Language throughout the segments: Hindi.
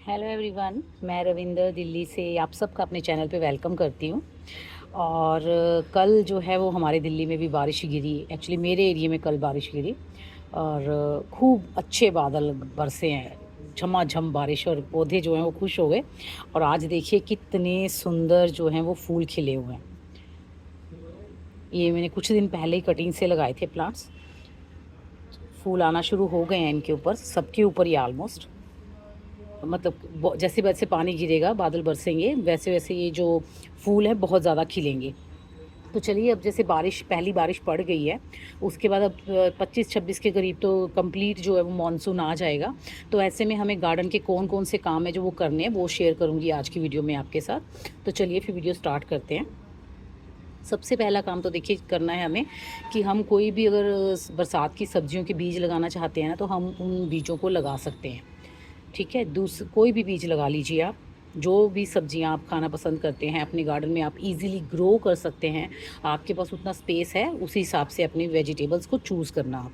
हेलो एवरीवन, मैं रविंदर दिल्ली से आप सबका अपने चैनल पे वेलकम करती हूँ। और कल जो है वो हमारे दिल्ली में भी बारिश गिरी। एक्चुअली मेरे एरिया में कल बारिश गिरी और खूब अच्छे बादल बरसे हैं, झमाझम बारिश, और पौधे जो हैं वो खुश हो गए। और आज देखिए कितने सुंदर जो हैं वो फूल खिले हुए हैं। ये मैंने कुछ दिन पहले ही कटिंग से लगाए थे प्लांट्स। फूल आना शुरू हो गए हैं इनके ऊपर, सबके ऊपर ही ऑलमोस्ट। मतलब जैसे जैसे पानी गिरेगा, बादल बरसेंगे, वैसे वैसे ये जो फूल हैं बहुत ज़्यादा खिलेंगे। तो चलिए, अब जैसे बारिश, पहली बारिश पड़ गई है, उसके बाद अब 25-26 के करीब तो कंप्लीट जो है वो मानसून आ जाएगा। तो ऐसे में हमें गार्डन के कौन कौन से काम है जो वो करने हैं, वो शेयर करूँगी आज की वीडियो में आपके साथ। तो चलिए फिर वीडियो स्टार्ट करते हैं। सबसे पहला काम तो देखिए करना है हमें कि हम कोई भी अगर बरसात की सब्जियों के बीज लगाना चाहते हैं ना, तो हम उन बीजों को लगा सकते हैं। ठीक है, कोई भी बीज लगा लीजिए आप। जो भी सब्जियां आप खाना पसंद करते हैं अपने गार्डन में आप इजीली ग्रो कर सकते हैं। आपके पास उतना स्पेस है, उसी हिसाब से अपनी वेजिटेबल्स को चूज़ करना आप।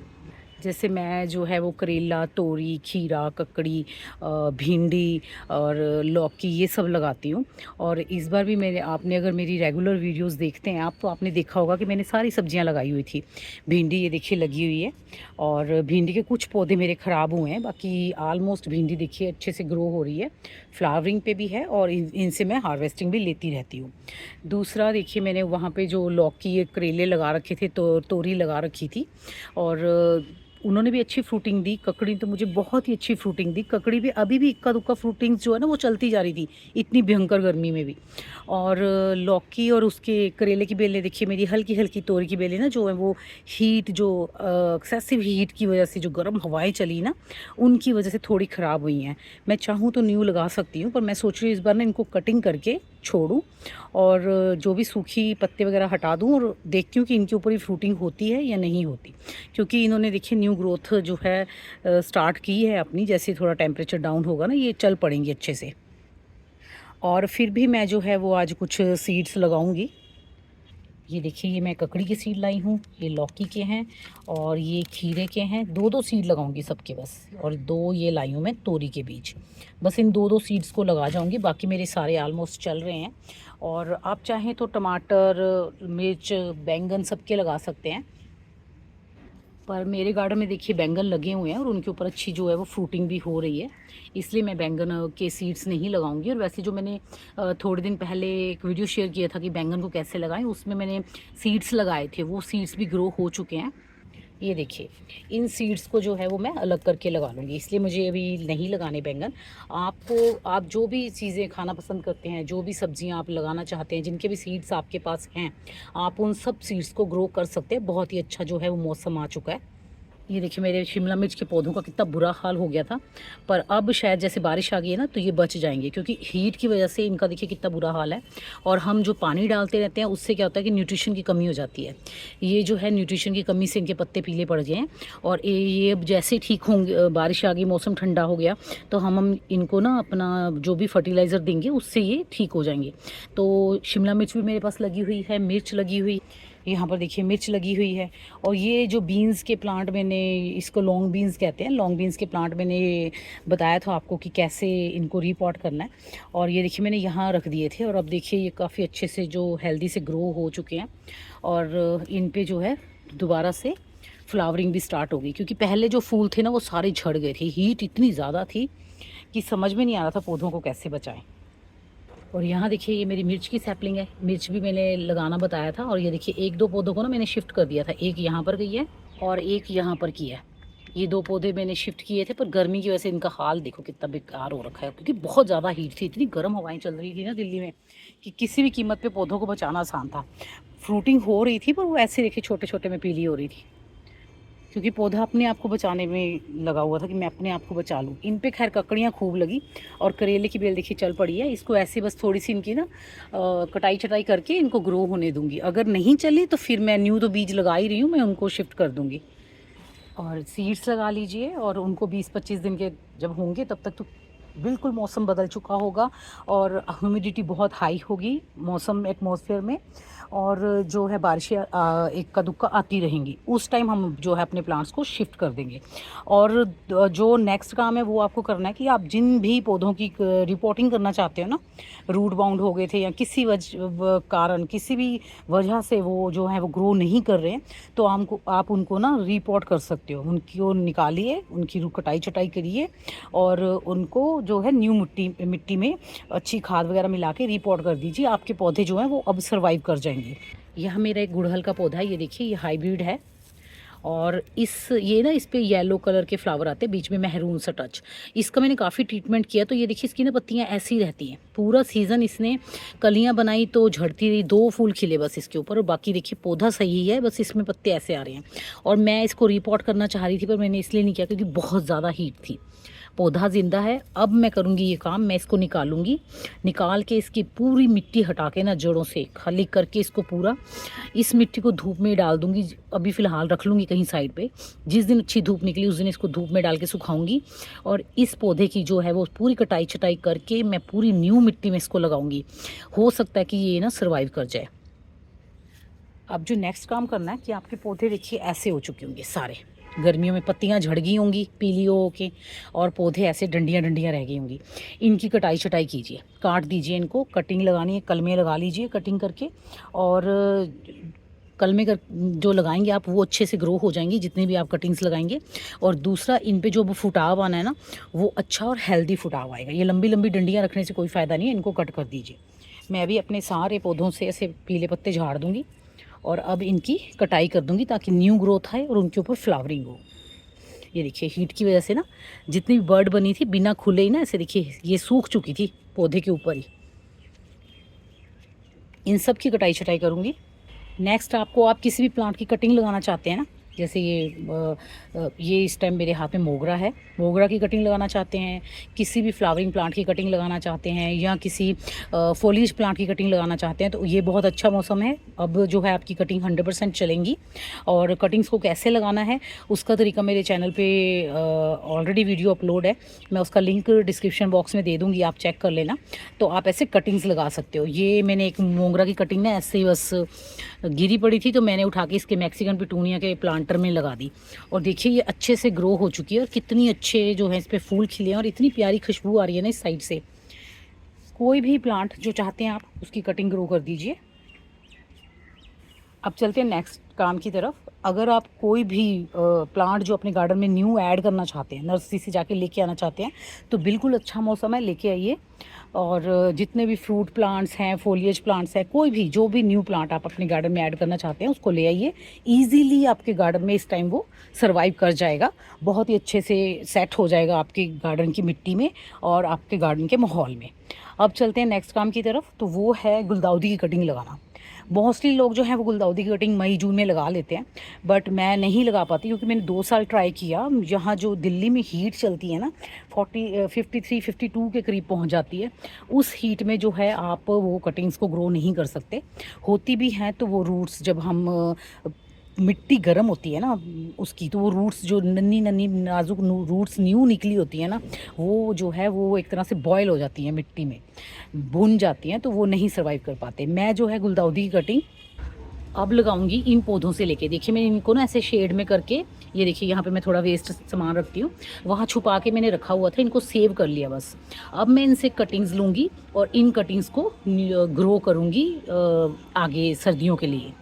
जैसे मैं जो है वो करेला, तोरी, खीरा, ककड़ी, भिंडी और लौकी ये सब लगाती हूँ। और इस बार भी मैंने, आपने अगर मेरी रेगुलर वीडियोस देखते हैं आप, तो आपने देखा होगा कि मैंने सारी सब्जियां लगाई हुई थी। भिंडी ये देखिए लगी हुई है, और भिंडी के कुछ पौधे मेरे ख़राब हुए हैं, बाकी आलमोस्ट भिंडी देखिए अच्छे से ग्रो हो रही है, फ्लावरिंग पे भी है, और इनसे मैं हार्वेस्टिंग भी लेती रहती हूँ। दूसरा देखिए, मैंने वहाँ पे जो लौकी, करेले लगा रखे थे, तो तोरी लगा रखी थी, और उन्होंने भी अच्छी फ्रूटिंग दी। ककड़ी तो मुझे बहुत ही अच्छी फ्रूटिंग दी। ककड़ी भी अभी भी इक्का दुक्का फ्रूटिंग जो है ना वो चलती जा रही थी, इतनी भयंकर गर्मी में भी। और लौकी और उसके करेले की बेलें देखिए मेरी, हल्की हल्की तोरी की बेलें ना जो है वो हीट, जो एक्सेसिव हीट की वजह से जो गर्म हवाएं चली ना, उनकी वजह से थोड़ी ख़राब हुई हैं। मैं चाहूँ तो न्यू लगा सकती हूँ, पर मैं सोच रही हूँ इस बार ना इनको कटिंग करके छोड़ूं, और जो भी सूखी पत्ते वगैरह हटा दूं, और देखती हूँ कि इनके ऊपर ही फ्रूटिंग होती है या नहीं होती। क्योंकि इन्होंने देखिए न्यू ग्रोथ जो है स्टार्ट की है अपनी। जैसे थोड़ा टेम्परेचर डाउन होगा ना, ये चल पड़ेंगी अच्छे से। और फिर भी मैं जो है वो आज कुछ सीड्स लगाऊंगी। ये देखिए, ये मैं ककड़ी के सीड लाई हूँ, ये लौकी के हैं, और ये खीरे के हैं। दो दो सीड लगाऊंगी सबके बस। और दो ये लाई हूँ मैं तोरी के बीज। बस इन दो दो सीड्स को लगा जाऊंगी, बाकी मेरे सारे आलमोस्ट चल रहे हैं। और आप चाहें तो टमाटर, मिर्च, बैंगन सबके लगा सकते हैं। पर मेरे गार्डन में देखिए बैंगन लगे हुए हैं, और उनके ऊपर अच्छी जो है वो फ्रूटिंग भी हो रही है, इसलिए मैं बैंगन के सीड्स नहीं लगाऊंगी। और वैसे जो मैंने थोड़े दिन पहले एक वीडियो शेयर किया था कि बैंगन को कैसे लगाएं, उसमें मैंने सीड्स लगाए थे, वो सीड्स भी ग्रो हो चुके हैं। ये देखिए, इन सीड्स को जो है वो मैं अलग करके लगा लूँगी, इसलिए मुझे अभी नहीं लगाने बैंगन। आपको, आप जो भी चीज़ें खाना पसंद करते हैं, जो भी सब्जियां आप लगाना चाहते हैं, जिनके भी सीड्स आपके पास हैं, आप उन सब सीड्स को ग्रो कर सकते हैं। बहुत ही अच्छा जो है वो मौसम आ चुका है। ये देखिए, मेरे शिमला मिर्च के पौधों का कितना बुरा हाल हो गया था, पर अब शायद जैसे बारिश आ गई है ना, तो ये बच जाएंगे, क्योंकि हीट की वजह से इनका देखिए कितना बुरा हाल है। और हम जो पानी डालते रहते हैं उससे क्या होता है कि न्यूट्रिशन की कमी हो जाती है। ये जो है न्यूट्रिशन की कमी से इनके पत्ते पीले पड़ गए हैं। और ये अब जैसे ठीक होंगे, बारिश आ गई, मौसम ठंडा हो गया, तो हम इनको ना अपना जो भी फर्टिलाइज़र देंगे उससे ये ठीक हो जाएंगे। तो शिमला मिर्च भी मेरे पास लगी हुई है, मिर्च लगी हुई, यहाँ पर देखिए मिर्च लगी हुई है। और ये जो बीन्स के प्लांट, मैंने इसको लॉन्ग बीन्स कहते हैं, लॉन्ग बीन्स के प्लांट मैंने बताया था आपको कि कैसे इनको रीपॉट करना है। और ये देखिए मैंने यहाँ रख दिए थे, और अब देखिए ये काफ़ी अच्छे से जो हेल्दी से ग्रो हो चुके हैं। और इन पे जो है दोबारा से फ्लावरिंग भी स्टार्ट हो गई, क्योंकि पहले जो फूल थे ना वो सारे झड़ गए थे। हीट इतनी ज़्यादा थी कि समझ में नहीं आ रहा था पौधों को कैसे बचाएं। और यहाँ देखिए, ये मेरी मिर्च की सैपलिंग है, मिर्च भी मैंने लगाना बताया था। और ये देखिए एक दो पौधों को ना मैंने शिफ्ट कर दिया था, एक यहाँ पर गई है और एक यहाँ पर की है। ये दो पौधे मैंने शिफ्ट किए थे, पर गर्मी की वजह से इनका हाल देखो कितना बेकार हो रखा है, क्योंकि बहुत ज़्यादा हीट थी, इतनी गर्म हवाएं चल रही थी ना दिल्ली में, कि किसी भी कीमत पे पौधों को बचाना आसान था। फ्रूटिंग हो रही थी, पर वो ऐसे देखिए छोटे छोटे में पीली हो रही थी, क्योंकि पौधा अपने आप को बचाने में लगा हुआ था कि मैं अपने आप को बचा लूँ। इन पे खैर ककड़ियाँ खूब लगी, और करेले की बेल देखिए चल पड़ी है। इसको ऐसे बस थोड़ी सी इनकी ना कटाई चटाई करके इनको ग्रो होने दूंगी। अगर नहीं चली तो फिर मैं न्यू तो बीज लगा ही रही हूँ, मैं उनको शिफ्ट कर दूंगी। और सीड्स लगा लीजिए, और उनको 20-25 दिन के जब होंगे तब तक तो बिल्कुल मौसम बदल चुका होगा और ह्यूमिडिटी बहुत हाई होगी मौसम एटमॉस्फेयर में, और जो है बारिशें इक्का दुक्का आती रहेंगी। उस टाइम हम जो है अपने प्लांट्स को शिफ्ट कर देंगे। और जो नेक्स्ट काम है वो आपको करना है कि आप जिन भी पौधों की रिपोर्टिंग करना चाहते हो ना, रूट बाउंड हो गए थे या किसी कारण किसी भी वजह से वो जो है वो ग्रो नहीं कर रहे हैं, तो आप उनको ना रिपोर्ट कर सकते हो। उनको निकालिए, उनकी कटाई छटाई करिए और उनको जो है न्यू मिट्टी में अच्छी खाद वगैरह मिला के रिपोर्ट कर दीजिए। आपके पौधे जो हैं वो अब सर्वाइव कर जाएंगे। यह मेरा एक गुड़हल का पौधा है, ये देखिए ये हाइब्रिड है। और इस पे येलो कलर के फ्लावर आते हैं, बीच में महरून सा टच। इसका मैंने काफ़ी ट्रीटमेंट किया, तो ये देखिए इसकी ना पत्तियाँ ऐसी रहती हैं पूरा सीज़न। इसने कलियाँ बनाई तो झड़ती रही, 2 फूल खिले बस इसके ऊपर, और बाकी देखिए पौधा सही है, बस इसमें पत्ते ऐसे आ रहे हैं। और मैं इसको रिपोर्ट करना चाह रही थी पर मैंने इसलिए नहीं किया क्योंकि बहुत ज़्यादा हीट थी। पौधा ज़िंदा है। अब मैं करूँगी ये काम, मैं इसको निकालूंगी, निकाल के इसकी पूरी मिट्टी हटा के ना जड़ों से खाली करके इसको पूरा, इस मिट्टी को धूप में डाल दूंगी। अभी फ़िलहाल रख लूँगी कहीं साइड पे, जिस दिन अच्छी धूप निकली उस दिन इसको धूप में डाल के सुखाऊंगी। और इस पौधे की जो है वो पूरी कटाई छटाई करके मैं पूरी न्यू मिट्टी में इसको लगाऊंगी। हो सकता है कि ये ना सर्वाइव कर जाए। अब जो नेक्स्ट काम करना है कि आपके पौधे देखिए ऐसे हो चुके होंगे सारे, गर्मियों में पत्तियां झड़ गई होंगी पीली हो के, और पौधे ऐसे डंडियां डंडियां रह गई होंगी। इनकी कटाई छटाई कीजिए, काट दीजिए इनको, कटिंग लगानी है कलमे लगा लीजिए कटिंग करके। और कलमे कर जो लगाएंगे आप वो अच्छे से ग्रो हो जाएंगी जितनी भी आप कटिंग्स लगाएंगे। और दूसरा, इन पे जो फुटाव आना है ना वो अच्छा और हेल्दी फुटाव आएगा। ये लंबी लंबी डंडियाँ रखने से कोई फ़ायदा नहीं है, इनको कट कर दीजिए। मैं भी अपने सारे पौधों से ऐसे पीले पत्ते झाड़ दूँगी और अब इनकी कटाई कर दूंगी ताकि न्यू ग्रोथ आए और उनके ऊपर फ्लावरिंग हो। ये देखिए हीट की वजह से ना जितनी भी बर्ड बनी थी बिना खुले ही ना ऐसे देखिए ये सूख चुकी थी पौधे के ऊपर ही। इन सब की कटाई छटाई करूँगी। नेक्स्ट आपको, आप किसी भी प्लांट की कटिंग लगाना चाहते हैं ना, जैसे ये इस टाइम मेरे हाथ में मोगरा है, मोगरा की कटिंग लगाना चाहते हैं, किसी भी फ्लावरिंग प्लांट की कटिंग लगाना चाहते हैं, या किसी फॉलिएज प्लांट की कटिंग लगाना चाहते हैं, तो ये बहुत अच्छा मौसम है। अब जो है आपकी कटिंग 100% चलेंगी। और कटिंग्स को कैसे लगाना है उसका तरीका मेरे चैनल पे ऑलरेडी वीडियो अपलोड है, मैं उसका लिंक डिस्क्रिप्शन बॉक्स में दे दूँगी, आप चेक कर लेना। तो आप ऐसे कटिंग्स लगा सकते हो। ये मैंने एक मोगरा की कटिंग ना ऐसे ही बस गिरी पड़ी थी तो मैंने उठा के इसके मैक्सिकन पिटूनिया के प्लांटर में लगा दी, और देखिए ये अच्छे से ग्रो हो चुकी है और कितनी अच्छे जो है इस पर फूल खिले हैं और इतनी प्यारी खुशबू आ रही है ना इस साइड से। कोई भी प्लांट जो चाहते हैं आप उसकी कटिंग ग्रो कर दीजिए। अब चलते हैं नेक्स्ट काम की तरफ। अगर आप कोई भी प्लांट जो अपने गार्डन में न्यू ऐड करना चाहते हैं, नर्सरी से जाके लेके आना चाहते हैं, तो बिल्कुल अच्छा मौसम है, लेके आइए। और जितने भी फ्रूट प्लांट्स हैं, फोलिएज प्लांट्स हैं, कोई भी जो भी न्यू प्लांट आप अपने गार्डन में ऐड करना चाहते हैं उसको ले आइए। ईजीली आपके गार्डन में इस टाइम वो सर्वाइव कर जाएगा, बहुत ही अच्छे से सेट हो जाएगा आपके गार्डन की मिट्टी में और आपके गार्डन के माहौल में। अब चलते हैं नेक्स्ट काम की तरफ, तो वो है गुलदाउदी की कटिंग लगाना। मोस्टली लोग जो हैं वो गुलदाउदी की कटिंग मई जून में लगा लेते हैं, बट मैं नहीं लगा पाती क्योंकि मैंने 2 साल ट्राई किया। यहाँ जो दिल्ली में हीट चलती है ना 53-52 के करीब पहुँच जाती है, उस हीट में जो है आप वो कटिंग्स को ग्रो नहीं कर सकते। होती भी हैं तो वो रूट्स, जब हम मिट्टी गर्म होती है ना उसकी, तो वो रूट्स जो नन्ही नन्ही नाजुक रूट्स न्यू निकली होती है ना, वो जो है वो एक तरह से बॉयल हो जाती हैं, मिट्टी में भुन जाती हैं, तो वो नहीं सर्वाइव कर पाते। मैं जो है गुलदाउदी की कटिंग अब लगाऊंगी इन पौधों से लेके। देखिए मैं इनको ना ऐसे शेड में करके, ये देखिए यहाँ पे मैं थोड़ा वेस्ट सामान रखती हूँ, वहाँ छुपा के मैंने रखा हुआ था, इनको सेव कर लिया बस। अब मैं इनसे कटिंग्स लूँगी और इन कटिंग्स को ग्रो करूँगी आगे सर्दियों के लिए।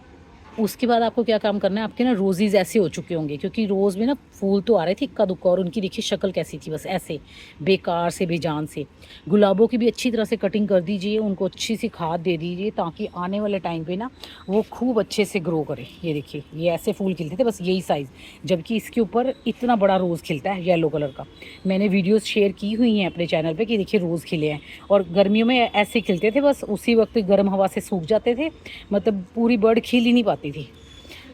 उसके बाद आपको क्या काम करना है, आपके ना रोज़ीज़ ऐसे हो चुके होंगे क्योंकि रोज़ में ना फूल तो आ रहे थे इक्का दुक्का, और उनकी देखिए शक्ल कैसी थी, बस ऐसे बेकार से बेजान से। गुलाबों की भी अच्छी तरह से कटिंग कर दीजिए, उनको अच्छी सी खाद दे दीजिए ताकि आने वाले टाइम पे ना वो खूब अच्छे से ग्रो करे। ये देखिए ये ऐसे फूल खिलते थे बस यही साइज़, जबकि इसके ऊपर इतना बड़ा रोज़ खिलता है येलो कलर का। मैंने वीडियोज़ शेयर की हुई हैं अपने चैनल पर कि देखिए रोज़ खिले हैं, और गर्मियों में ऐसे खिलते थे, बस उसी वक्त गर्म हवा से सूख जाते थे, मतलब पूरी बर्ड खिल ही नहीं पाती थी।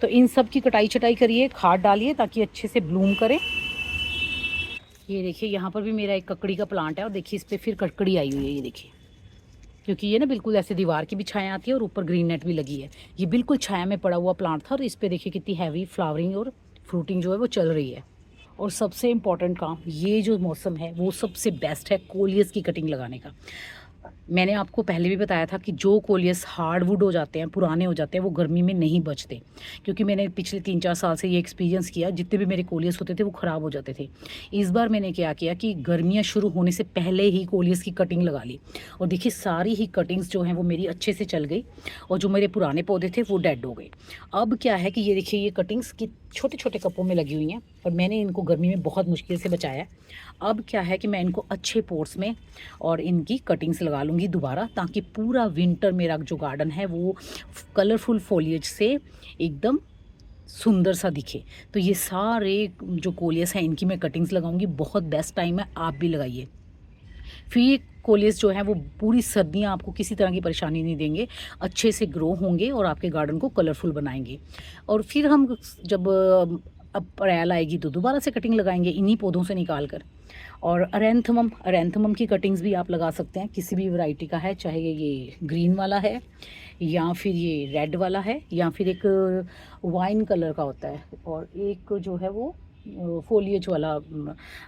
तो इन सब की कटाई छटाई करिए, खाद डालिए ताकि अच्छे से ब्लूम करे। ये देखिए यहाँ पर भी मेरा एक ककड़ी का प्लांट है और देखिए इस पर फिर ककड़ी आई हुई है, ये देखिए, क्योंकि ये ना बिल्कुल ऐसे दीवार की भी छाया आती है और ऊपर ग्रीन नेट भी लगी है। ये बिल्कुल छाया में पड़ा हुआ प्लांट था और इस पर देखिए कितनी हैवी फ्लावरिंग और फ्रूटिंग जो है वो चल रही है। और सबसे इम्पॉर्टेंट काम, ये जो मौसम है वो सबसे बेस्ट है कोलियस की कटिंग लगाने का। मैंने आपको पहले भी बताया था कि जो कोलियस हार्डवुड हो जाते हैं, पुराने हो जाते हैं, वो गर्मी में नहीं बचते, क्योंकि मैंने पिछले 3-4 साल से ये एक्सपीरियंस किया, जितने भी मेरे कोलियस होते थे वो ख़राब हो जाते थे। इस बार मैंने क्या किया कि गर्मियाँ शुरू होने से पहले ही कोलियस की कटिंग लगा ली, और देखिए सारी ही कटिंग्स जो हैं वो मेरी अच्छे से चल गई, और जो मेरे पुराने पौधे थे वो डेड हो गए। अब क्या है कि ये देखिए, ये कटिंग्स की छोटे छोटे कपों में लगी हुई हैं, और मैंने इनको गर्मी में बहुत मुश्किल से बचाया है। अब क्या है कि मैं इनको अच्छे पोर्ट्स में और इनकी कटिंग्स लगा लूँगी दोबारा, ताकि पूरा विंटर मेरा जो गार्डन है वो कलरफुल फॉलिएज से एकदम सुंदर सा दिखे। तो ये सारे जो कोलियस हैं इनकी मैं कटिंग्स लगाऊंगी। बहुत बेस्ट टाइम है, आप भी लगाइए। फिर ये कोलियस जो है वो पूरी सर्दियाँ आपको किसी तरह की परेशानी नहीं देंगे, अच्छे से ग्रो होंगे और आपके गार्डन को कलरफुल बनाएंगे। और फिर हम जब अप्रैल आएगी तो दोबारा से कटिंग लगाएंगे इन्हीं पौधों से निकाल कर। और अरेंथमम की कटिंग्स भी आप लगा सकते हैं, किसी भी वैरायटी का है, चाहे ये ग्रीन वाला है या फिर ये रेड वाला है या फिर एक वाइन कलर का होता है, और एक जो है वो फोलिएज वाला,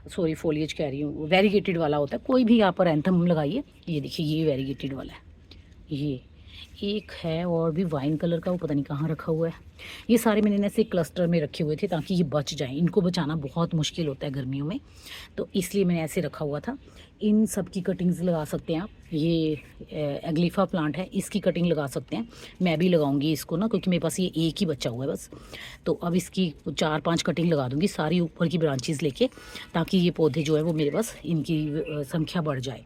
सॉरी फोलिएज कह रही हूँ, वेरीगेटेड वाला होता है। कोई भी आप एंथम लगाइए। ये देखिए ये वेरीगेटेड वाला है, ये एक है और भी वाइन कलर का, वो पता नहीं कहाँ रखा हुआ है। ये सारे मैंने ऐसे क्लस्टर में रखे हुए थे ताकि ये बच जाएं। इनको बचाना बहुत मुश्किल होता है गर्मियों में, तो इसलिए मैंने ऐसे रखा हुआ था। इन सब की कटिंग्स लगा सकते हैं आप। ये एग्लीफा प्लांट है, इसकी कटिंग लगा सकते हैं। मैं भी लगाऊंगी इसको ना, क्योंकि मेरे पास ये एक ही बचा हुआ है बस। तो अब इसकी 4-5 कटिंग लगा दूंगी सारी ऊपर की ब्रांचेस लेके, ताकि ये पौधे जो है वो मेरे पास इनकी संख्या बढ़ जाए।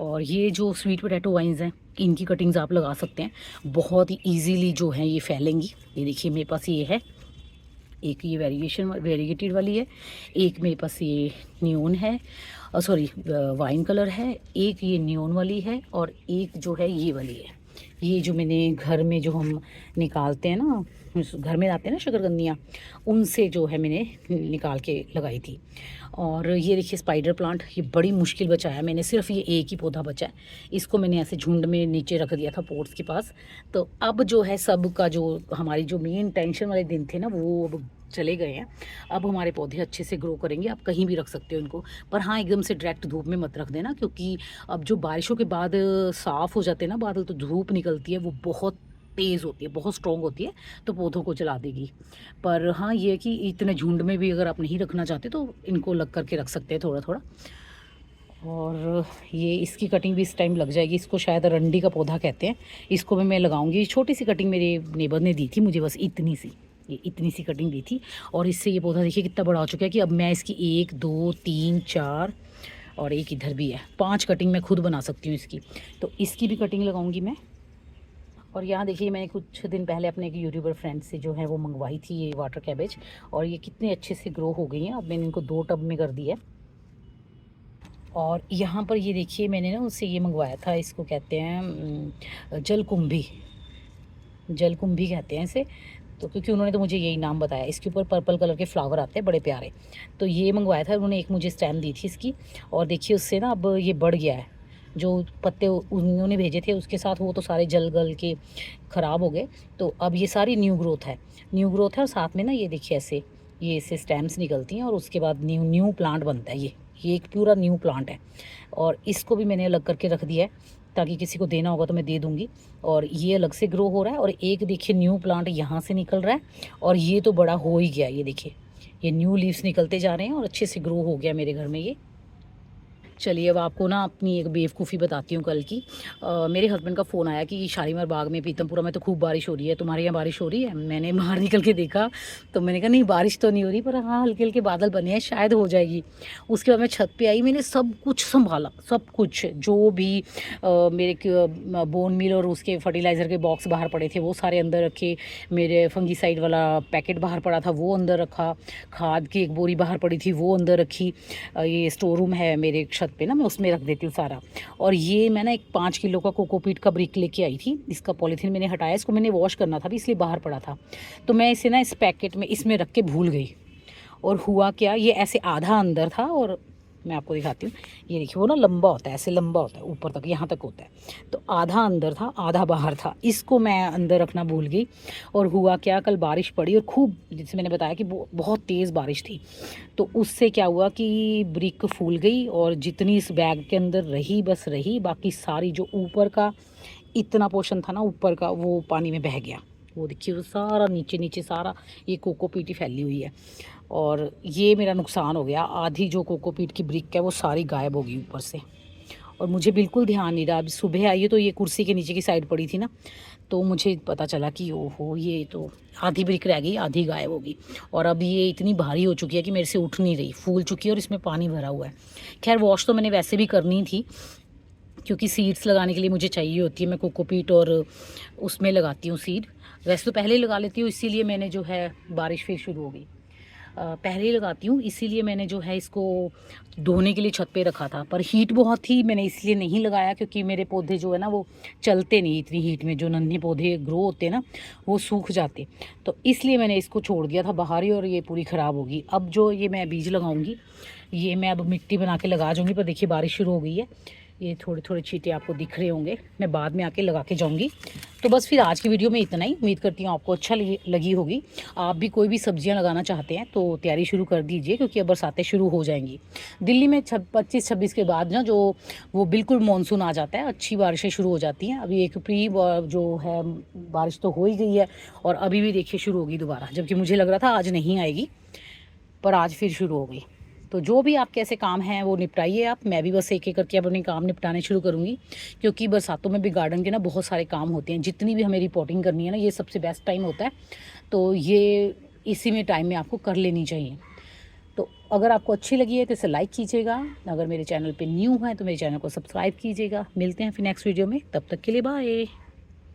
और ये जो स्वीट पोटैटो वाइन्स हैं इनकी कटिंग्स आप लगा सकते हैं, बहुत ही ईजीली जो है ये फैलेंगी। ये देखिए मेरे पास ये है, एक ये वेरीगेटेड वाली है, एक मेरे पास ये न्यून है, सॉरी वाइन कलर है, एक ये न्यून वाली है, और एक जो है ये वाली है। ये जो मैंने घर में जो हम निकालते हैं ना, घर में आते हैं ना शकरकंदियाँ, उनसे जो है मैंने निकाल के लगाई थी। और ये देखिए स्पाइडर प्लांट, ये बड़ी मुश्किल बचाया मैंने, सिर्फ ये एक ही पौधा बचा है। इसको मैंने ऐसे झुंड में नीचे रख दिया था पोर्ट्स के पास। तो अब जो है सब का जो हमारी जो मेन टेंशन वाले दिन थे ना वो अब चले गए हैं। अब हमारे पौधे अच्छे से ग्रो करेंगे, आप कहीं भी रख सकते हो इनको। पर हाँ, एकदम से डायरेक्ट धूप में मत रख देना, क्योंकि अब जो बारिशों के बाद साफ़ हो जाते हैं ना बादल, तो धूप निकलती है, वो बहुत तेज़ होती है, बहुत स्ट्रॉन्ग होती है, तो पौधों को जला देगी। पर हाँ, ये है कि इतने झुंड में भी अगर आप नहीं रखना चाहते तो इनको लग करके रख सकते हैं थोड़ा थोड़ा। और ये इसकी कटिंग भी इस टाइम लग जाएगी। इसको शायद अरंडी का पौधा कहते हैं, इसको भी मैं लगाऊंगी। छोटी सी कटिंग मेरे नेबर ने दी थी मुझे, बस इतनी सी, ये इतनी सी कटिंग दी थी, और इससे ये पौधा देखिए कितना बड़ा हो चुका है कि अब मैं इसकी 1 2 3 4 और एक इधर भी है, 5 कटिंग मैं खुद बना सकती हूँ इसकी। तो इसकी भी कटिंग लगाऊंगी मैं। और यहाँ देखिए मैंने कुछ दिन पहले अपने एक यूट्यूबर फ्रेंड से जो है वो मंगवाई थी ये वाटर कैबेज, और ये कितने अच्छे से ग्रो हो गई हैं। अब मैंने इनको 2 टब में कर दिया है। और यहाँ पर ये देखिए मैंने ना उससे ये मंगवाया था, इसको कहते हैं जलकुंभी, जलकुंभी कहते हैं इसे। तो क्योंकि उन्होंने तो मुझे यही नाम बताया। इसके ऊपर पर्पल कलर के फ्लावर आते हैं बड़े प्यारे। तो ये मंगवाया था उन्होंने, एक मुझे स्टैम्प दी थी इसकी, और देखिए उससे ना अब ये बढ़ गया है। जो पत्ते उन्होंने भेजे थे उसके साथ वो तो सारे जल गल के ख़राब हो गए। तो अब ये सारी न्यू ग्रोथ है, न्यू ग्रोथ है। और साथ में ना ये देखिए ऐसे ये इससे स्टेम्स निकलती हैं, और उसके बाद न्यू न्यू प्लांट बनता है। ये एक पूरा न्यू प्लांट है, और इसको भी मैंने अलग करके रख दिया है, ताकि किसी को देना होगा तो मैं दे दूँगी। और ये अलग से ग्रो हो रहा है, और एक देखिए न्यू प्लांट यहाँ से निकल रहा है, और ये तो बड़ा हो ही गया। ये देखिए ये न्यू लीव्स निकलते जा रहे हैं और अच्छे से ग्रो हो गया मेरे घर में ये। चलिए अब आपको ना अपनी एक बेवकूफ़ी बताती हूँ कल की। मेरे हस्बैंड का फ़ोन आया कि शालीमार बाग में पीतमपुरा में तो खूब बारिश हो रही है, तुम्हारे यहाँ बारिश हो रही है? मैंने बाहर निकल के देखा, तो मैंने कहा नहीं बारिश तो नहीं हो रही, पर हाँ हल्के हल्के बादल बने हैं, शायद हो जाएगी। उसके बाद मैं छत पे आई, मैंने सब कुछ संभाला, सब कुछ जो भी मेरे बोन मील और उसके फर्टिलाइज़र के बॉक्स बाहर पड़े थे वो सारे अंदर रखे, मेरे फंगीसाइड वाला पैकेट बाहर पड़ा था वो अंदर रखा, खाद की एक बोरी बाहर पड़ी थी वो अंदर रखी। ये स्टोर रूम है मेरे छत पे ना, मैं उसमें रख देती हूँ सारा। और ये मैं ना एक 5 किलो का कोकोपीट का ब्रिक लेके आई थी, इसका पॉलीथीन मैंने हटाया, इसको मैंने वॉश करना था भी इसलिए बाहर पड़ा था। तो मैं इसे ना इस पैकेट में इसमें रख के भूल गई, और हुआ क्या, ये ऐसे आधा अंदर था और मैं आपको दिखाती हूँ। ये देखिए वो ना लंबा होता है, ऐसे लंबा होता है, ऊपर तक यहाँ तक होता है। तो आधा अंदर था आधा बाहर था, इसको मैं अंदर रखना भूल गई। और हुआ क्या, कल बारिश पड़ी और खूब, जैसे मैंने बताया कि बहुत तेज़ बारिश थी। तो उससे क्या हुआ कि ब्रिक फूल गई और जितनी इस बैग के अंदर रही बस रही, बाकी सारी जो ऊपर का इतना पोर्शन था ना ऊपर का, वो पानी में बह गया। वो देखिए वो सारा नीचे नीचे सारा ये कोकोपीट ही फैली हुई है। और ये मेरा नुकसान हो गया, आधी जो कोकोपीट की ब्रिक है वो सारी गायब हो गई ऊपर से। और मुझे बिल्कुल ध्यान नहीं रहा, अभी सुबह आई है तो ये कुर्सी के नीचे की साइड पड़ी थी ना, तो मुझे पता चला कि ओहो ये तो आधी ब्रिक रह गई, आधी गायब होगी। और अब ये इतनी भारी हो चुकी है कि मेरे से उठ नहीं रही, फूल चुकी है और इसमें पानी भरा हुआ है। खैर वॉश तो मैंने वैसे भी करनी थी, क्योंकि सीड्स लगाने के लिए मुझे चाहिए होती है, मैं कोकोपीट और उसमें लगाती हूँ सीड। वैसे तो पहले ही लगा लेती हूँ, इसीलिए मैंने जो है बारिश फिर शुरू हो गई, पहले ही लगाती हूँ, इसीलिए मैंने जो है इसको धोने के लिए छत पे रखा था। पर हीट बहुत थी, मैंने इसलिए नहीं लगाया, क्योंकि मेरे पौधे जो है ना वो चलते नहीं इतनी हीट में, जो नन्हे पौधे ग्रो होते हैं ना वो सूख जाते। तो इसलिए मैंने इसको छोड़ दिया था बाहर ही, और ये पूरी ख़राब होगी। अब जो ये मैं बीज लगाऊंगी, ये मैं अब मिट्टी बना के लगा जाऊँगी। पर देखिए बारिश शुरू हो गई है, ये थोड़े थोड़े छींटे आपको दिख रहे होंगे, मैं बाद में आके लगा के जाऊंगी। तो बस फिर आज की वीडियो में इतना ही, उम्मीद करती हूँ आपको अच्छा लगी होगी। आप भी कोई भी सब्जियां लगाना चाहते हैं तो तैयारी शुरू कर दीजिए, क्योंकि अब बरसातें शुरू हो जाएंगी दिल्ली में। 25-26 के बाद ना जो वो बिल्कुल मानसून आ जाता है, अच्छी बारिशें शुरू हो जाती हैं। अभी एक प्री जो है बारिश तो हो ही गई है, और अभी भी देखिए शुरू होगी दोबारा, जबकि मुझे लग रहा था आज नहीं आएगी, पर आज फिर शुरू हो गई। तो जो भी आपके ऐसे काम हैं वो निपटाइए आप, मैं भी बस एक एक करके अपने काम निपटाने शुरू करूँगी, क्योंकि बरसातों में भी गार्डन के ना बहुत सारे काम होते हैं। जितनी भी हमें रिपोर्टिंग करनी है ना, ये सबसे बेस्ट टाइम होता है, तो ये इसी में टाइम में आपको कर लेनी चाहिए। तो अगर आपको अच्छी लगी है तो इसे लाइक कीजिएगा, अगर मेरे चैनल पर न्यू है तो मेरे चैनल को सब्सक्राइब कीजिएगा। मिलते हैं फिर नेक्स्ट वीडियो में, तब तक के लिए बाय।